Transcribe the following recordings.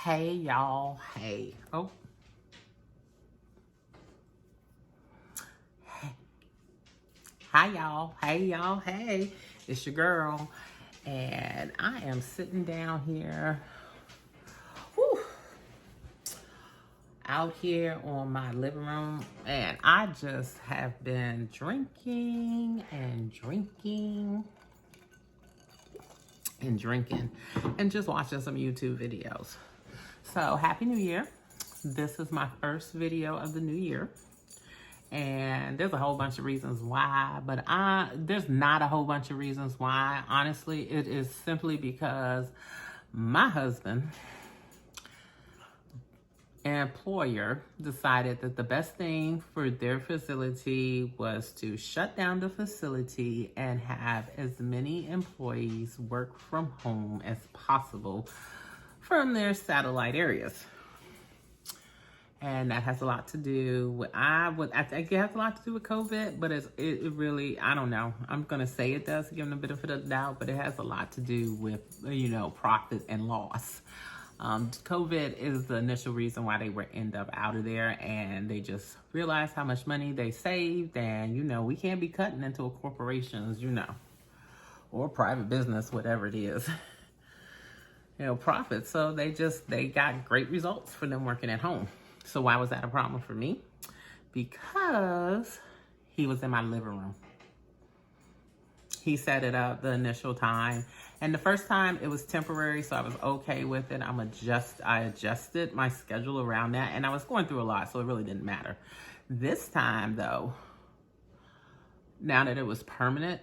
Hey y'all, hey. Oh. Hi y'all, hey. It's your girl. And I am sitting down here, whew, out here on my living room. And I just have been drinking and just watching some YouTube videos. So happy New Year. This is my first video of the new year. And there's a whole bunch of reasons why, but there's not a whole bunch of reasons why. Honestly, it is simply because my husband, employer, decided that the best thing for their facility was to shut down the facility and have as many employees work from home as possible from their satellite areas. And that has a lot to do with, I think it has a lot to do with COVID, but it really, I don't know. I'm going to say it does, give them a bit of the doubt, but it has a lot to do with, profit and loss. COVID is the initial reason why they were end up out of there, and they just realized how much money they saved. And, we can't be cutting into a corporation's, or private business, whatever it is, profit. So they got great results for them working at home. So why was that a problem for me? Because he was in my living room. He set it up the initial time. And the first time it was temporary, so I was okay with it. I adjusted my schedule around that, and I was going through a lot, so it really didn't matter. This time though, now that it was permanent,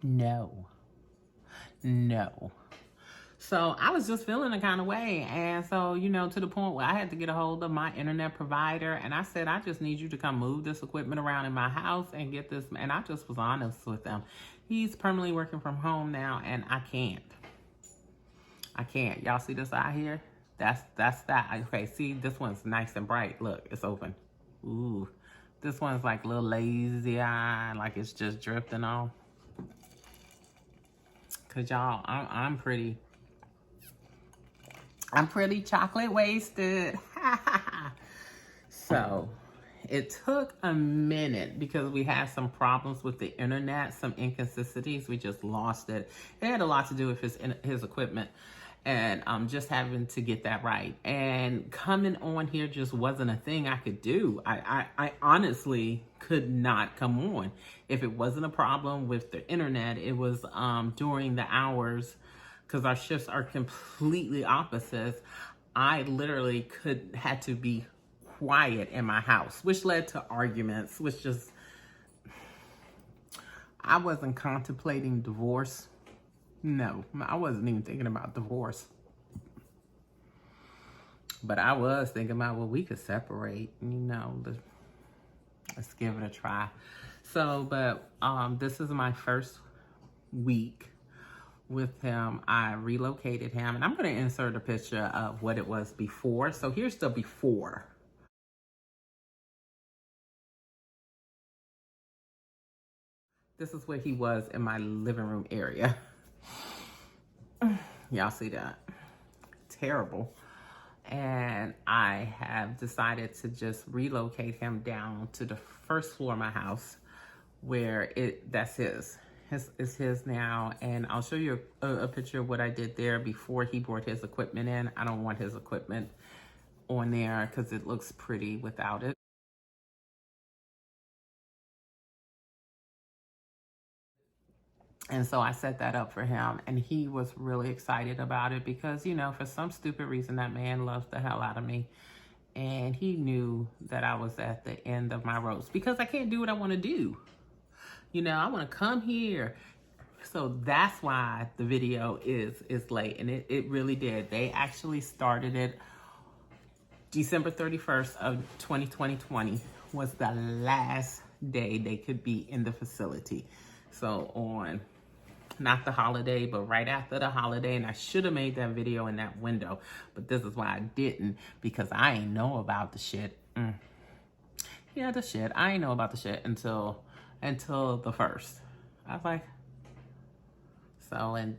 no. So I was just feeling a kind of way. And so, to the point where I had to get a hold of my internet provider. And I said, I just need you to come move this equipment around in my house and get this. And I just was honest with them. He's permanently working from home now, and I can't. Y'all see this out here? That's that. Okay, see, this one's nice and bright. Look, it's open. Ooh, this one's like a little lazy eye, like it's just drifting off. Cause y'all, I'm pretty chocolate wasted. So it took a minute because we had some problems with the internet, some inconsistencies. We just lost it. It had a lot to do with his equipment, and just having to get that right. And coming on here just wasn't a thing I could do. I honestly could not come on. If it wasn't a problem with the internet, it was during the hours, because our shifts are completely opposites. I literally had to be quiet in my house, which led to arguments, I wasn't contemplating divorce. No, I wasn't even thinking about divorce. But I was thinking about, well, we could separate, let's give it a try. So, but this is my first week with him. I relocated him, and I'm going to insert a picture of what it was before. So here's the before. This is where he was in my living room area. Y'all see that? Terrible. And I have decided to just relocate him down to the first floor of my house, where that's his. It's his now. And I'll show you a picture of what I did there before he brought his equipment in. I don't want his equipment on there because it looks pretty without it. And so I set that up for him, and he was really excited about it because, for some stupid reason, that man loves the hell out of me. And he knew that I was at the end of my ropes because I can't do what I want to do. I want to come here. So that's why the video is late, and it really did. They actually started it December 31st of 2020 was the last day they could be in the facility. So on, not the holiday, but right after the holiday, and I should have made that video in that window, but this is why I didn't, because I ain't know about the shit. Yeah, the shit. I ain't know about the shit until the first. I was like, so, and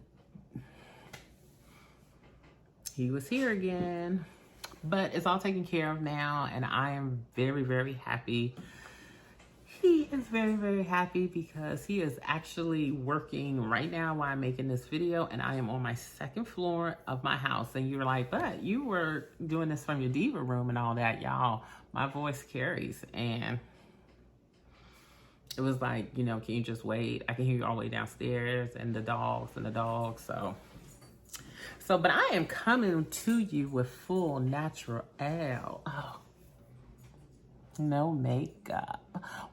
he was here again. But it's all taken care of now, and I am very, very happy. He is very, very happy because he is actually working right now while I'm making this video, and I am on my second floor of my house. And you were like, but you were doing this from your diva room and all that. Y'all, my voice carries, and it was like, you know, can you just wait? I can hear you all the way downstairs, and the dogs. So, but I am coming to you with full natural. Oh, no makeup.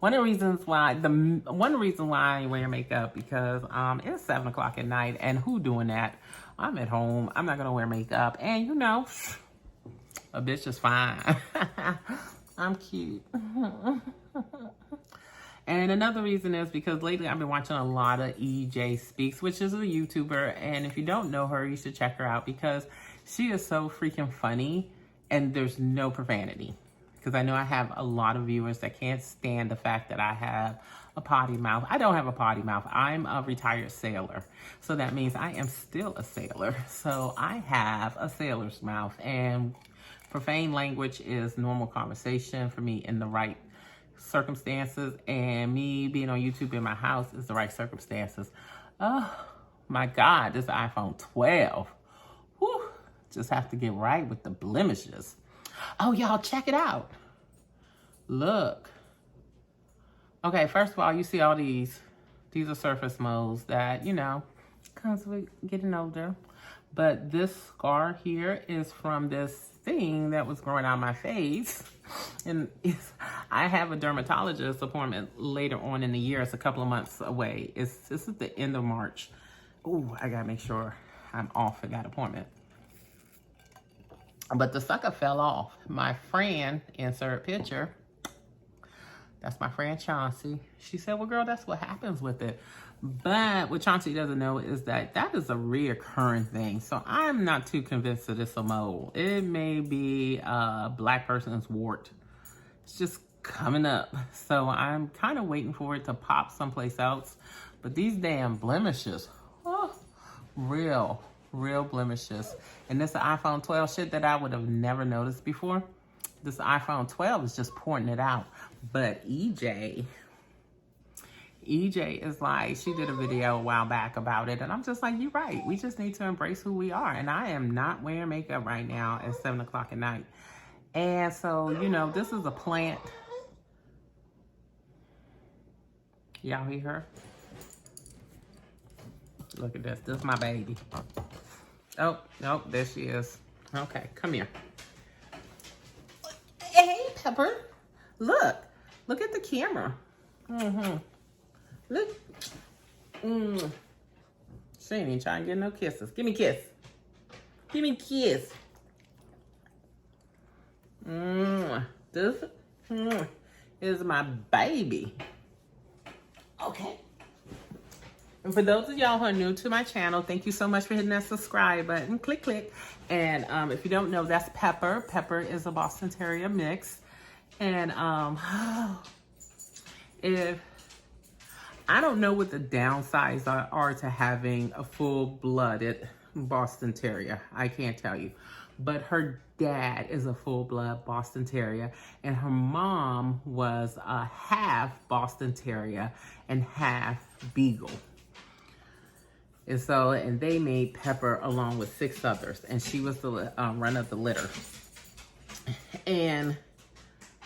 One reason why I ain't wearing makeup because it's 7 o'clock at night, and who doing that? I'm at home. I'm not gonna wear makeup, and you know, a bitch is fine. I'm cute. And another reason is because lately I've been watching a lot of EJ Speaks, which is a YouTuber. And if you don't know her, you should check her out because she is so freaking funny and there's no profanity. Because I know I have a lot of viewers that can't stand the fact that I have a potty mouth. I don't have a potty mouth. I'm a retired sailor. So that means I am still a sailor. So I have a sailor's mouth. And profane language is normal conversation for me in the right circumstances, and me being on YouTube in my house is the right circumstances. Oh my God, this iPhone 12. Whew, just have to get right with the blemishes. Oh, y'all, check it out. Look. Okay, first of all, you see all these are surface moles that, you know, comes with getting older. But this scar here is from this thing that was growing out my face. And I have a dermatologist appointment later on in the year. It's a couple of months away. This is the end of March. Ooh, I gotta make sure I'm off at that appointment. But the sucker fell off. My friend, insert picture, that's my friend Chauncey. She said, well, girl, that's what happens with it. But what Chauncey doesn't know is that is a reoccurring thing. So I'm not too convinced that it's a mole. It may be a black person's wart. It's just coming up. So I'm kind of waiting for it to pop someplace else. But these damn blemishes, oh, real blemishes. And this iPhone 12 shit that I would have never noticed before. This iPhone 12 is just pointing it out. But EJ is like, she did a video a while back about it, and I'm just like, you're right. We just need to embrace who we are. And I am not wearing makeup right now at 7 o'clock at night. And so, you know, this is a plant. Y'all hear her? Look at this. This is my baby. Oh, no, there she is. Okay, come here. Hey, Pepper. Look at the camera. Look. She ain't even trying to get no kisses. Give me a kiss. Give me a kiss. This is my baby. Okay. And for those of y'all who are new to my channel, thank you so much for hitting that subscribe button. Click, click. And if you don't know, that's Pepper. Pepper is a Boston Terrier mix. And if I don't know what the downsides are to having a full-blooded Boston Terrier. I can't tell you. But her dad is a full-blood Boston Terrier, and her mom was a half Boston Terrier and half Beagle. And so, and they made Pepper along with 6 others, and she was the run of the litter. And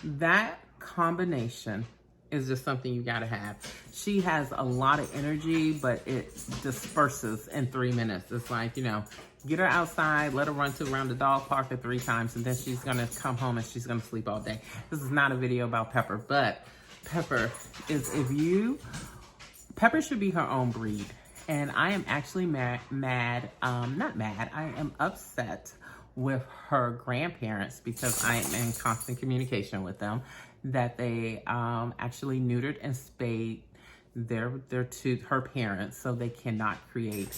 that combination is just something you gotta have. She has a lot of energy, but it disperses in 3 minutes. It's like, you know, get her outside, let her run around the dog park 3 times, and then she's gonna come home and she's gonna sleep all day. This is not a video about Pepper, but Pepper is, Pepper should be her own breed. And I am actually not mad, I am upset with her grandparents because I am in constant communication with them that they actually neutered and spayed her parents so they cannot create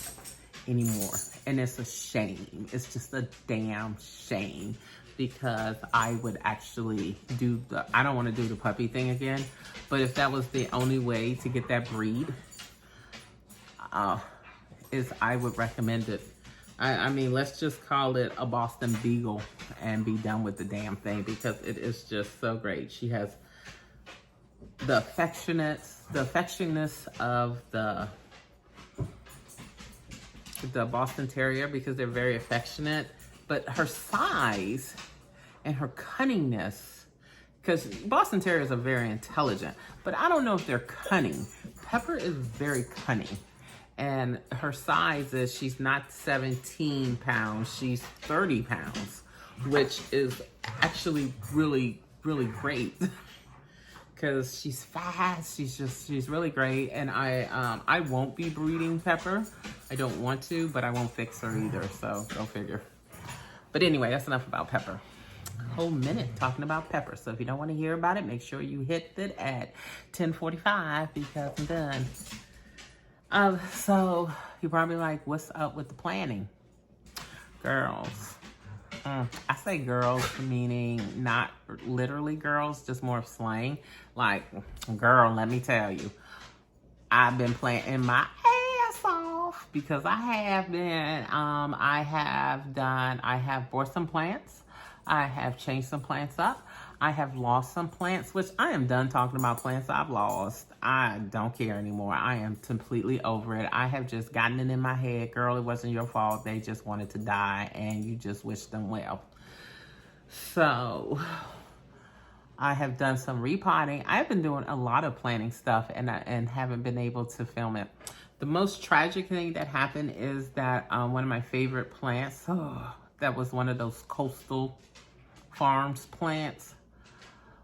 anymore. And it's a shame. It's just a damn shame because I would actually I don't want to do the puppy thing again, but if that was the only way to get that breed, I would recommend it I mean, let's just call it a Boston Beagle and be done with the damn thing, because it is just so great. She has the affectionateness of the Boston Terrier, because they're very affectionate, but her size and her cunningness, because Boston Terriers are very intelligent, but I don't know if they're cunning. Pepper is very cunning. And her size is, she's not 17 pounds, she's 30 pounds, which is actually really, really great. Because she's fast, she's really great. And I won't be breeding Pepper. I don't want to, but I won't fix her either, so go figure. But anyway, that's enough about Pepper. A whole minute talking about Pepper. So if you don't want to hear about it, make sure you hit it at 10:45 because I'm done. So you're probably like, what's up with the planning? Girls. I say girls meaning not literally girls, just more of slang. Like, girl, let me tell you, I've been planting my ass off, because I have been. I have bought some plants. I have changed some plants up. I have lost some plants, which I am done talking about plants I've lost. I don't care anymore. I am completely over it. I have just gotten it in my head, girl, it wasn't your fault. They just wanted to die and you just wished them well. So I have done some repotting. I've been doing a lot of planting stuff and haven't been able to film it. The most tragic thing that happened is that one of my favorite plants, that was one of those coastal farms plants.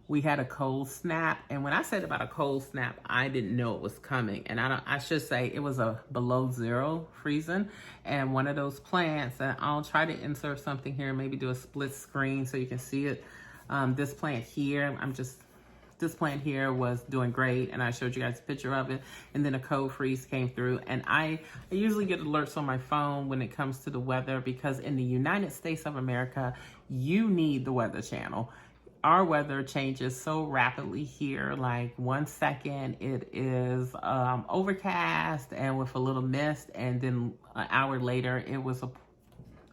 We had a cold snap, and when I said about a cold snap, I didn't know it was coming. And I should say it was a below zero freezing, and one of those plants, and I'll try to insert something here, maybe do a split screen so you can see it. This plant here, this plant here was doing great, and I showed you guys a picture of it, and then a cold freeze came through. And I usually get alerts on my phone when it comes to the weather, because in the United States of America, you need the Weather Channel. Our weather changes so rapidly here. Like 1 second it is overcast and with a little mist, and then an hour later it was a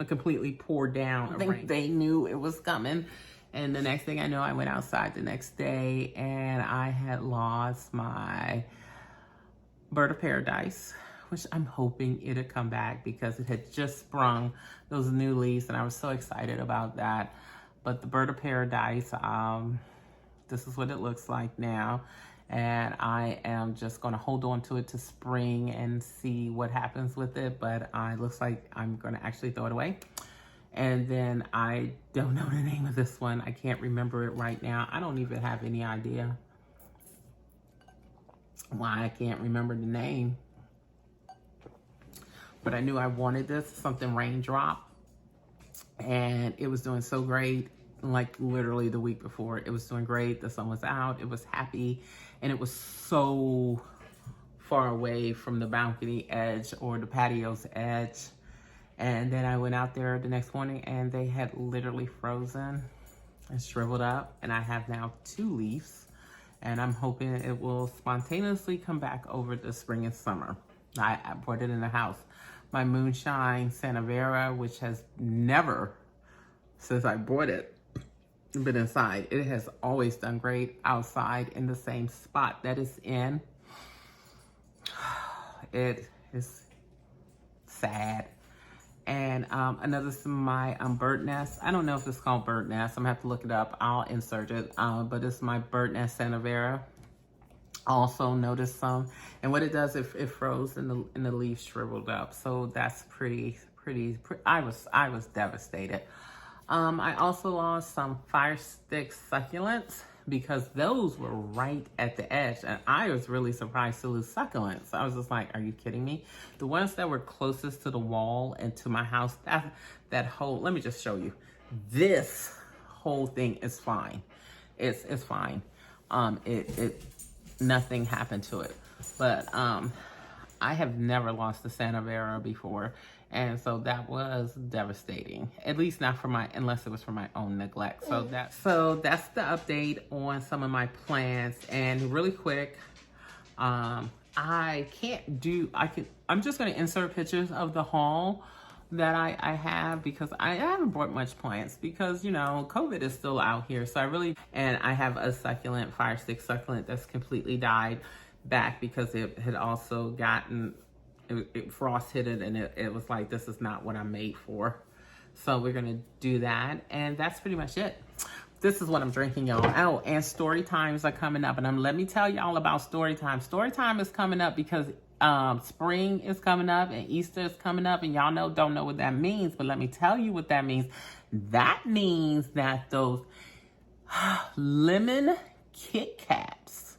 completely poured down. I think they knew it was coming. And the next thing I know, I went outside the next day and I had lost my bird of paradise, which I'm hoping it'll come back, because it had just sprung those new leaves and I was so excited about that. But the bird of paradise, this is what it looks like now. And I am just gonna hold on to it to spring and see what happens with it. But it looks like I'm gonna actually throw it away. And then I don't know the name of this one. I can't remember it right now. I don't even have any idea why I can't remember the name. But I knew I wanted this, something raindrop. And it was doing so great. Like literally the week before, it was doing great. The sun was out, it was happy, and it was so far away from the balcony edge or the patio's edge. And then I went out there the next morning and they had literally frozen and shriveled up, and I have now 2 leaves, and I'm hoping it will spontaneously come back over the spring and summer. I brought it in the house. My moonshine Sanavera, which has never, since I bought it, been inside. It has always done great outside in the same spot that it's in. It is sad. And another, my bird nest. I don't know if it's called bird nest. I'm gonna have to look it up. I'll insert it. But it's my bird nest Sanavera. Also noticed some, and what it does, it froze and the leaves shriveled up. So that's pretty. I was devastated. I also lost some fire stick succulents, because those were right at the edge, and I was really surprised to lose succulents. I was just like, are you kidding me? The ones that were closest to the wall and to my house, that whole, let me just show you. This whole thing is fine. It's fine. Nothing happened to it. But I have never lost a Sanavera before. And so that was devastating, at least not for unless it was for my own neglect. So that's the update on some of my plants. And really quick, I'm just gonna insert pictures of the haul, that I have, because I haven't brought much plants because, you know, COVID is still out here. So and I have a succulent, fire stick succulent that's completely died back because it had also gotten, frost hit it, and it was like, this is not what I'm made for. So we're going to do that. And that's pretty much it. This is what I'm drinking, y'all. Oh, and story times are coming up. And let me tell y'all about story time. Story time is coming up because spring is coming up and Easter is coming up, and y'all don't know what that means, but let me tell you what that means. That means that those lemon Kit Kats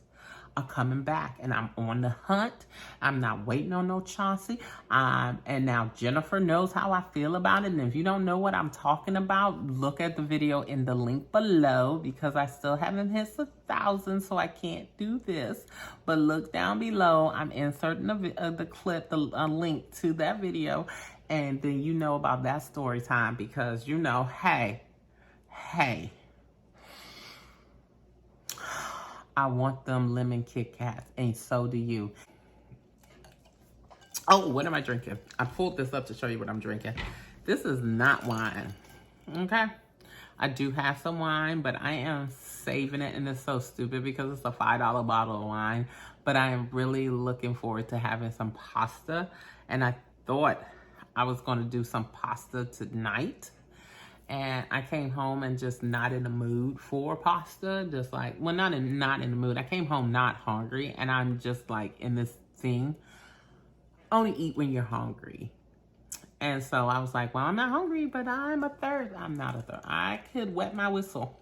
are coming back, and I'm on the hunt. I'm not waiting on no Chauncey. And now Jennifer knows how I feel about it. And if you don't know what I'm talking about, look at the video in the link below, because I still haven't hit 1,000, so I can't do this. But look down below. I'm inserting the clip, the link to that video, and then you know about that story time, because you know, hey. I want them lemon Kit Kats, and so do you. Oh, what am I drinking? I pulled this up to show you what I'm drinking. This is not wine, okay? I do have some wine, but I am saving it, and it's so stupid because it's a $5 bottle of wine. But I am really looking forward to having some pasta, and I thought I was going to do some pasta tonight. And I came home and just not in the mood for pasta. Just like, well, not in the mood. I came home not hungry. And I'm just like in this thing. Only eat when you're hungry. And so I was like, well, I'm not hungry, but I'm a third. I'm not a third. I could wet my whistle.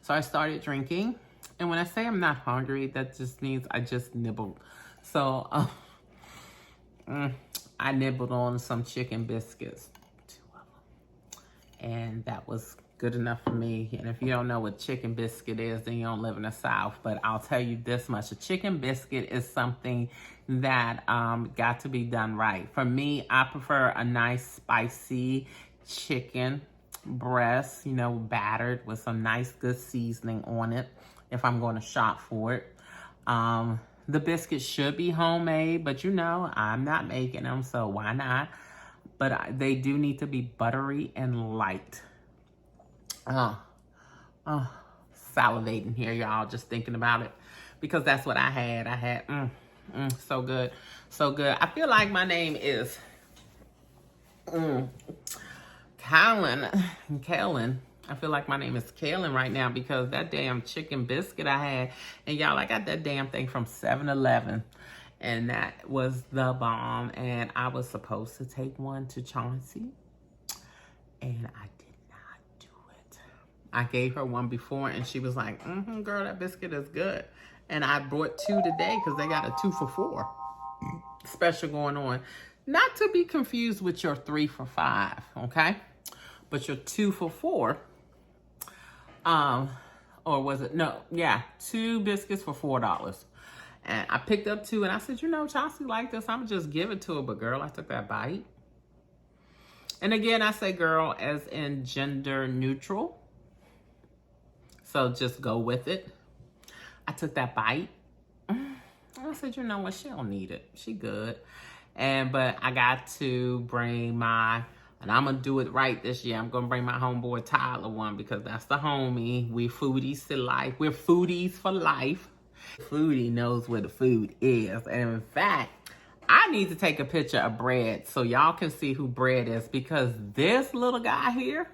So I started drinking. And when I say I'm not hungry, that just means I just nibbled. So I nibbled on some chicken biscuits. And that was good enough for me. And if you don't know what chicken biscuit is, then you don't live in the South. But I'll tell you this much. A chicken biscuit is something that got to be done right. For me, I prefer a nice spicy chicken breast, you know, battered with some nice good seasoning on it if I'm going to shop for it. The biscuits should be homemade, but you know, I'm not making them, so why not? But they do need to be buttery and light. Salivating here, y'all, just thinking about it. Because that's what I had. I had, so good. So good. I feel like my name is Kellen. I feel like my name is Kellen right now because that damn chicken biscuit I had. And y'all, I got that damn thing from 7-Eleven. And that was the bomb. And I was supposed to take one to Chauncey. And I did not do it. I gave her one before and she was like, girl, that biscuit is good. And I brought 2 today because they got a 2 for $4 special going on. Not to be confused with your 3 for $5, okay? But your 2 for $4, or was it? No, yeah, 2 biscuits for $4. And I picked up 2 and I said, you know, Chauncey like this, I'm just give it to her. But girl, I took that bite. And again, I say girl as in gender neutral. So just go with it. I took that bite. And I said, you know what, she don't need it. She good. But I got to bring and I'm going to do it right this year. I'm going to bring my homeboy Tyler one because that's the homie. We foodies for life. We're foodies for life. Foodie knows where the food is. And in fact, I need to take a picture of Bread so y'all can see who Bread is, because this little guy here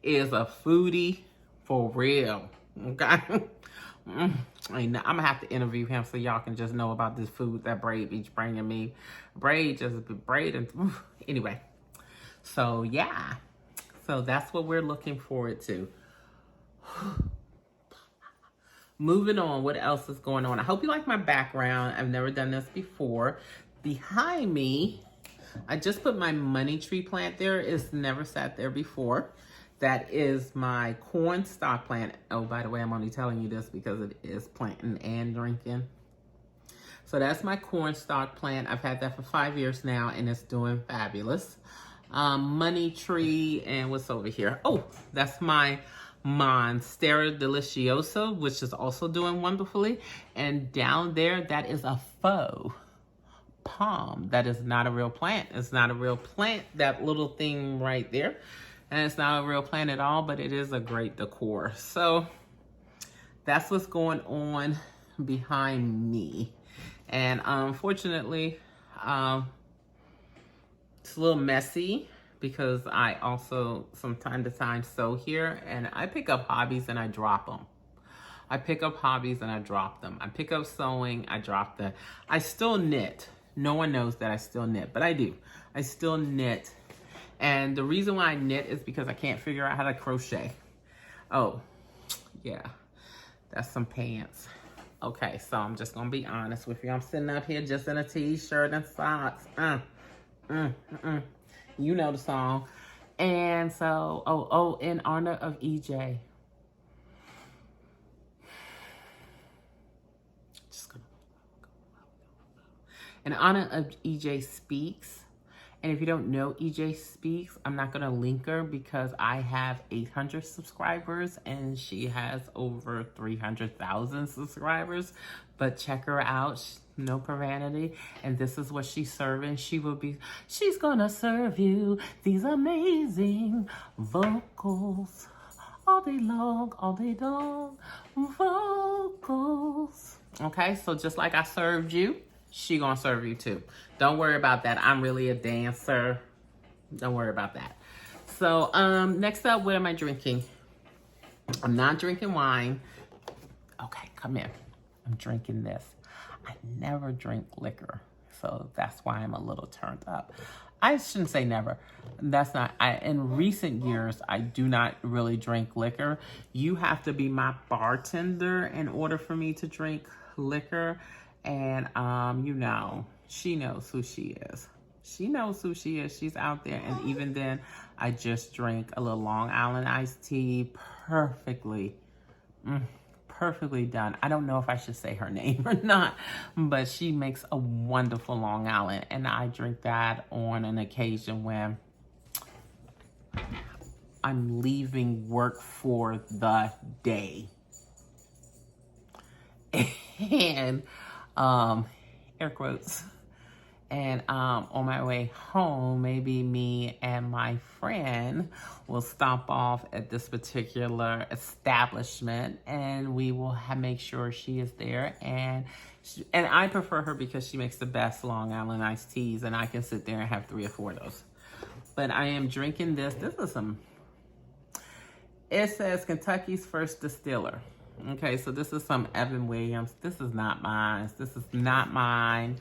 is a foodie for real. Okay? I'm going to have to interview him so y'all can just know about this food that Braid be bringing me. Braid and anyway. So yeah. So that's what we're looking forward to. Moving on, what else is going on? I hope you like my background. I've never done this before. Behind me, I just put my money tree plant there. It's never sat there before. That is my corn stalk plant. Oh, by the way, I'm only telling you this because it is planting and drinking. So that's my corn stalk plant. I've had that for 5 years now, and it's doing fabulous. Money tree, and what's over here? Oh, that's my Monstera Deliciosa, which is also doing wonderfully. And down there, that is a faux palm. That is not a real plant. It's not a real plant, that little thing right there. And it's not a real plant at all, but it is a great decor. So that's what's going on behind me. And unfortunately, it's a little messy because I also, from time to time, sew here. And I pick up hobbies and I drop them. I pick up hobbies and I drop them. I pick up sewing, I drop them. I still knit. No one knows that I still knit, but I do. I still knit. And the reason why I knit is because I can't figure out how to crochet. Oh, yeah. That's some pants. Okay, so I'm just going to be honest with you. I'm sitting up here just in a t-shirt and socks. You know the song. And so, in honor of EJ. In honor of EJ Speaks. And if you don't know EJ Speaks, I'm not going to link her because I have 800 subscribers and she has over 300,000 subscribers. But check her out. No profanity. And this is what she's serving. She's going to serve you these amazing vocals. All day long, vocals. Okay, so just like I served you, she gonna serve you too. Don't worry about that. I'm really a dancer. Don't worry about that. So next up, what am I drinking? I'm not drinking wine. Okay, come in. I'm drinking this. I never drink liquor, so that's why I'm a little turned up. I shouldn't say never. That's not, in recent years, I do not really drink liquor. You have to be my bartender in order for me to drink liquor. And, you know, she knows who she is. She knows who she is. She's out there. And even then, I just drank a little Long Island iced tea. Perfectly done. I don't know if I should say her name or not, but she makes a wonderful Long Island. And I drink that on an occasion when I'm leaving work for the day. And, air quotes. And on my way home, maybe me and my friend will stop off at this particular establishment, and we will make sure she is there. And I prefer her because she makes the best Long Island iced teas, and I can sit there and have 3 or 4 of those. But I am drinking this. This is it says Kentucky's first distiller. Okay, so this is some Evan Williams. This is not mine. This is not mine.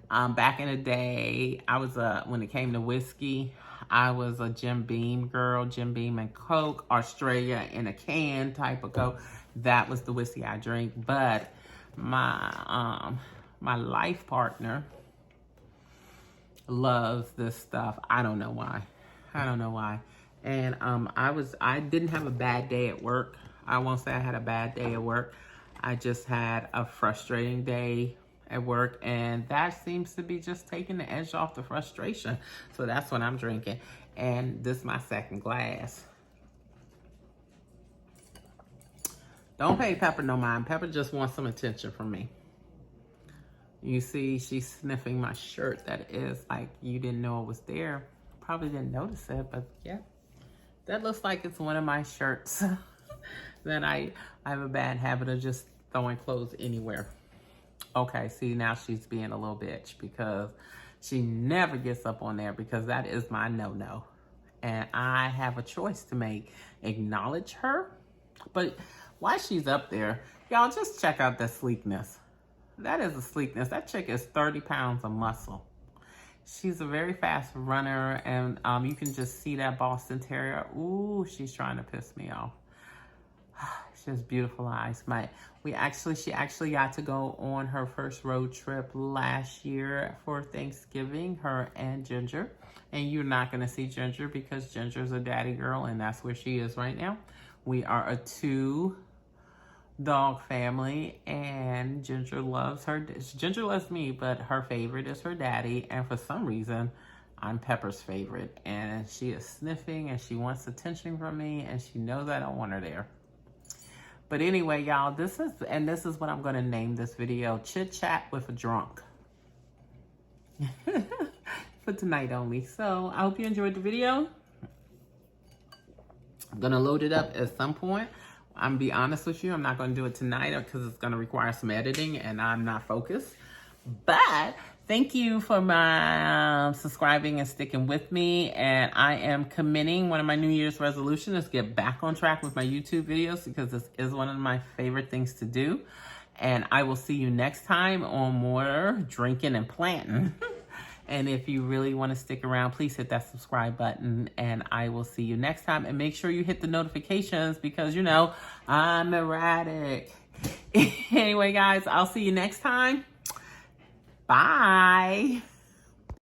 Back in the day, I was when it came to whiskey, I was a Jim Beam girl. Jim Beam and Coke, Australia in a can type of Coke. That was the whiskey I drink. But my life partner loves this stuff. I don't know why. And I didn't have a bad day at work. I won't say I had a bad day at work. I just had a frustrating day at work, and that seems to be just taking the edge off the frustration. So that's what I'm drinking. And this is my second glass. Don't pay Pepper no mind. Pepper just wants some attention from me. You see, she's sniffing my shirt. That is like, you didn't know it was there. Probably didn't notice it, but yeah. That looks like it's one of my shirts. Then I have a bad habit of just throwing clothes anywhere. Okay, see, now she's being a little bitch because she never gets up on there because that is my no-no. And I have a choice to make. Acknowledge her. But while she's up there, y'all just check out the sleekness. That is a sleekness. That chick is 30 pounds of muscle. She's a very fast runner, and you can just see that Boston Terrier. Ooh, she's trying to piss me off. She has beautiful eyes. She actually got to go on her first road trip last year for Thanksgiving, her and Ginger. And you're not going to see Ginger because Ginger's a daddy girl, and that's where she is right now. We are a 2-dog family, and Ginger loves me, but her favorite is her daddy. And for some reason, I'm Pepper's favorite. And she is sniffing, and she wants attention from me, and she knows I don't want her there. But anyway, y'all, this is what I'm going to name this video, Chit Chat with a Drunk. for tonight only. So I hope you enjoyed the video. I'm gonna load it up at some point. I'm gonna be honest with you, I'm not gonna do it tonight because it's gonna require some editing and I'm not focused. But thank you for my subscribing and sticking with me. And I am committing, one of my New Year's resolutions is get back on track with my YouTube videos because this is one of my favorite things to do. And I will see you next time on more drinking and planting. And if you really want to stick around, please hit that subscribe button and I will see you next time. And make sure you hit the notifications because, you know, I'm erratic. Anyway, guys, I'll see you next time. Bye.